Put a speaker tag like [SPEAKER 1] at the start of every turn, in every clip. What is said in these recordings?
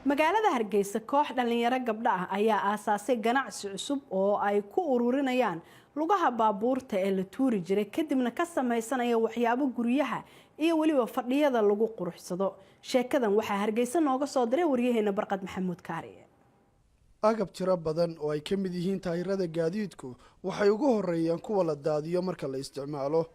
[SPEAKER 1] magaalada Hargeysa koox dhalinyaro gabdho ah ayaa aasaasay ganacsi cusub oo ay ku ururinayaan lugaha baabuurta ee la tuuri jiray kadibna ka samaysanaya waxyaabo guryaha iyo waliba fadhiyada lagu quruxsado. sheekadan waxaa Hargeysa nooga soo diray waryaheena Barqad Maxamuud Kaariye.
[SPEAKER 2] agab tiro badan oo ay ka mid yihiin taayirada gaadiidku waxay ugu horeeyaan kuwa la daadiyo marka la isticmaalo.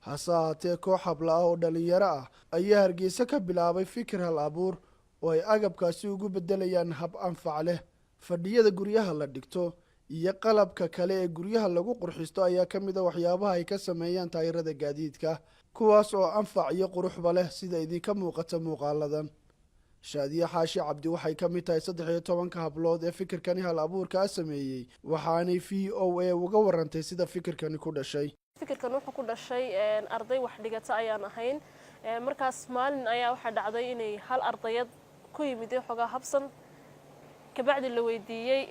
[SPEAKER 2] hase ahaatee koox habla ah oo dhalinyaro ah ayaa Hargeysa ka bilaabay fikir hal abuur oo ay agabkaasi ugu bedelayaan hab anfac leh. fadhiyada guryaha la dhigto iyo qalabka kale ee guryaha lagu qurxisto ayaa ka mid ah waxyaabaha ay ka sameeyaan taayirada gaadiidka, kuwaas oo anfac iyo quruxba leh sida idinka muuqata muuqaaladan. shaadiye xaashi cabdi waxay ka mid tahay 13 hablood ee fikirkani hal abuurka sameeyay, waxaanay VOA uga warantay sida fikirkani ku dhashay.
[SPEAKER 3] fikirkan wuxuu ku dhashay arday wax dhigata ayaan ahayn, markaas maalin ayaa waxa dhacday inay hal ardayad ku yimid xogaa habsan kabacdi la weydiiyay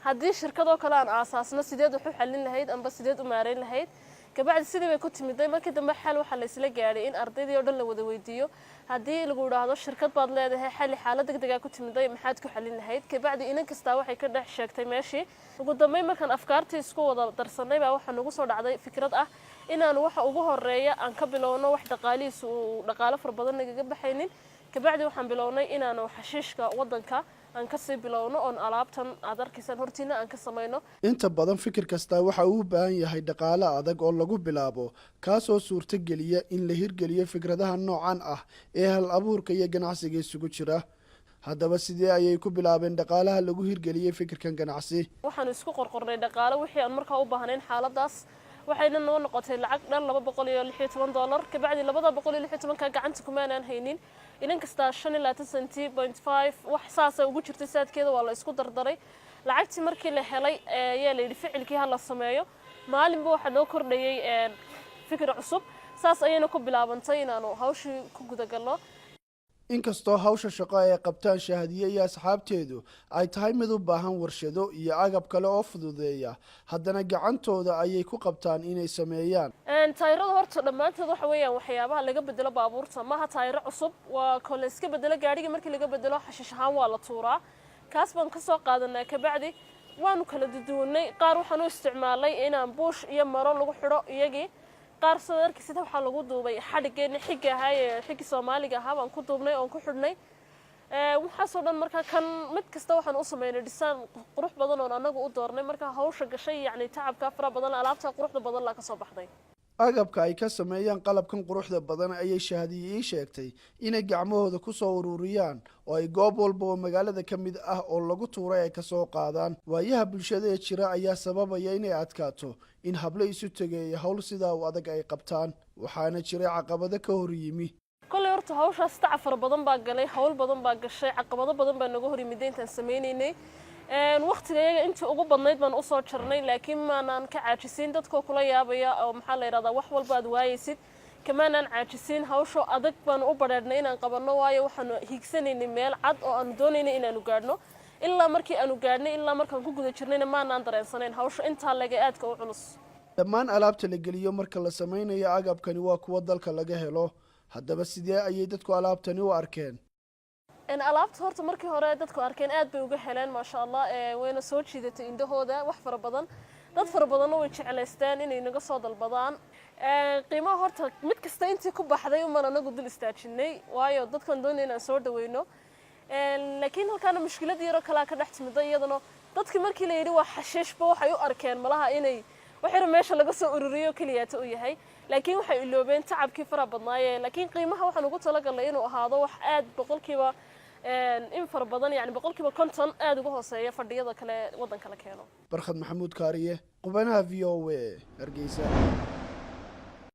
[SPEAKER 3] haddii shirkado kale aan aasaasno sideed wax u xalin lahayd amba sideed u maareyn lahayd. kabacdi sidii bay ku timiday markii dambe xal waxa la isla gaaray in ardaydii oo dhan la wada weydiiyo haddii lagu yiraahdo shirkad baad leedahay xalli xaalad degdeg ah ku timiday maxaad ku xalin lahayd. kabacdi inan kasta waxay ka dhex sheegtay meeshii. ugu dambeyn markaan afkaartii isku wada darsanay baa waxa nagu soo dhacday fikrad ah inaan waxa ugu horeeya aan ka bilowno wax dhaqaalihiisu dhaqaale far badan naga baxaynin. kabacdi waxaan bilownay inaan xashiishka wadanka aan ka sii bilowno oo alaabtan aad arkaysan hortiina aan ka sameeyno.
[SPEAKER 2] inta badan fikir kasta waxa uu u baahan yahay dhaqaale adag oo lagu bilaabo, kaas oo suurta geliya in la hirgeliyo fikradaha noocan ah ee hal abuurka iyo ganacsiga isugu jira. haddaba sidee ayay ku bilaabeen dhaqaalaha lagu hirgeliyay fikirkan ganacsi?
[SPEAKER 3] waxaan isku qorqornay dhaqaale wixii aan markaa u baahnayn xaaladaas, waxayna noo noqotay lacag dhan $216. kabacdi $216 ka gacanta kuma aanan haynin, inan kasta 5.5 wax saas ugu jirtay saadkeeda waa la isku dardaray. lacagtii markii la helay ayaa la yiri ficilkii ha la sameeyo. maalinba waxa noo kordhayay fikir cusub, saas ayayna ku bilaabantay inaanu hawshii ku guda galno.
[SPEAKER 2] inkastoo hawsha shaqo ay qabtaan shahaadiye iyo asxaabteedu ay tahay mid u baahan warshado iyo agab kale oo fududeeya, haddana gacantooda ayay ku qabtaan inay sameeyaan.
[SPEAKER 3] taayirada horta dhammaantood waxa weeyaan waxyaabaha laga bedelo baabuurta, maaha taayiro cusub, waa kole iska bedelo gaariga markii laga bedelo xashish ahaan waa la tuuraa. kaas baan ka soo qaadanaa kabacdi waanu kala duduwanay. qaar waxaan u isticmaalay inaan buush iyo maro lagu xidho iyagii, qaar sadarkii sida waxa lagu duubay xadhigeena xiga ahaa xigi Soomaaliga ahaa baan ku duubnay oo ku xidhnay. waxa soo dhan marka kan mid kasta waxaan u sameeynay design qurux badan oo anagu u doornay. marka hawsha gashay yani tacabka fara badan alaabta quruxda badan la ka soo baxday.
[SPEAKER 2] agabka ay ka sameeyaan qalabkan quruxda badan ayay shahaadiye sheegtay inay gacmahooda ku soo ururiyaan oo ay goob walba oo magaalada ka mid ah oo lagu tuuray ay ka soo qaadaan. waayaha bulshada ee jira ayaa sababaya inay adkaato in hablo isu tageeyo hawl sidaa u adag ay qabtaan, waxaana jiray caqabado ka hor yimi.
[SPEAKER 3] kulli horta hawshaas tacab fara badan baa galay, hawl badan baa gashay, caqabado badan baa naga hor yimid intaan sameeynay. waqtigeega intii ugu badnayd baan u soo jarnay, laakiin maanaan ka caajisin dadkoo kula yaabaya oo maxaa la yiraahdaa wax walba aad waayaysid. kamaanaan caajisin hawsho adag baan u badheernay inaan qabanno, waayo waxaan hiigsanaynay meel cad oo aan doonaynay inaanu gaadhno. ilaa markii aanu gaadhnay ilaa markaan ku guda jirnayna maanaan dareensanayn hawsho intaa laga aadka u culus.
[SPEAKER 2] dhammaan alaabta la geliyo marka la sameynayo agabkani waa kuwa dalka laga helo. haddaba sidee ayay dadku alaabtani u arkeen?
[SPEAKER 3] alaabta horta markii hore dadku arkeen aad bay uga heleen maasha Allah, wayna soo jiidatay indhahooda wax fara badan. dad fara badan way jecelaystaan inay naga soo dalbadaan. qiimaha horta mid kasta intii ku baxday uma anagu dul istaajinay, waayo dadkan doonayna inaan soo dhaweyno. laakiin halkaana mushkilad yar oo kala ka dhex timid iyadana dadkii markii la yiri waa xashiishba waxay u arkeen malaha inay waxyar meesha laga soo ururiyo kaliyaata u yahay, laakiin waxay iloobeen tacabkii fara badnaayeen. laakiin qiimaha waxaan ugu talagalay inuu ahaado wax aad boqolkiiba in fara badan yani boqolkiiba 50 aad uga hooseeya fadhiyada kale wadanka la keeno.
[SPEAKER 2] Barqad Maxamuud Kaariye, qubanaha VOA, Hargeysa.